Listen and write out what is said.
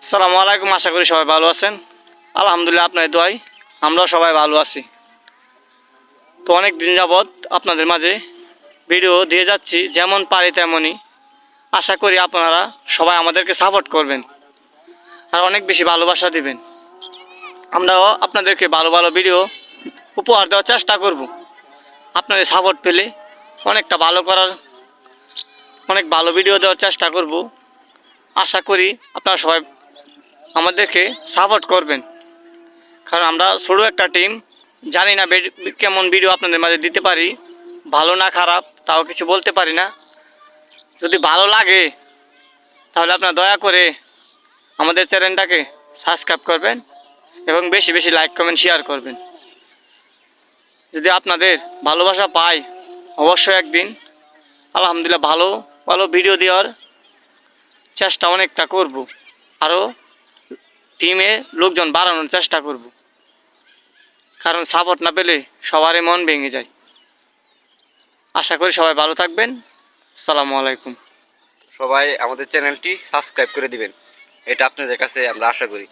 আসসালামু আলাইকুম। আশা করি সবাই ভালো আছেন। আলহামদুলিল্লাহ আপনাদের দোয়ায় আমরাও সবাই ভালো আছি। তো অনেক দিন যাবৎ আপনাদের মাঝে ভিডিও দিয়ে যাচ্ছি, যেমন পারি তেমনই। আশা করি আপনারা সবাই আমাদেরকে সাপোর্ট করবেন আর অনেক বেশি ভালোবাসা দিবেন। আমরাও আপনাদেরকে ভালো ভালো ভিডিও উপহার দেওয়ার চেষ্টা করব। আপনাদের সাপোর্ট পেলে অনেকটা ভালো করার, অনেক ভালো ভিডিও দেওয়ার চেষ্টা করব। আশা করি আপনারা সবাই আমাদেরকে সাপোর্ট করবেন, কারণ আমরা ছোটো একটা টিম। জানি না কেমন ভিডিও আপনাদের মাঝে দিতে পারি, ভালো না খারাপ তাও কিছু বলতে পারি না। যদি ভালো লাগে তাহলে আপনারা দয়া করে আমাদের চ্যানেলটাকে সাবস্ক্রাইব করবেন এবং বেশি বেশি লাইক কমেন্ট শেয়ার করবেন। যদি আপনাদের ভালোবাসা পাই, অবশ্যই একদিন আলহামদুলিল্লাহ ভালো ভালো ভিডিও দেওয়ার চেষ্টা অনেকটা করব, আরও টিমে লোকজন বাড়ানোর চেষ্টা করব, কারণ সাপোর্ট না পেলে সবারই মন ভেঙে যায়। আশা করি সবাই ভালো থাকবেন। আসসালামু আলাইকুম। সবাই আমাদের চ্যানেলটি সাবস্ক্রাইব করে দিবেন, এটা আপনাদের কাছে আমরা আশা করি।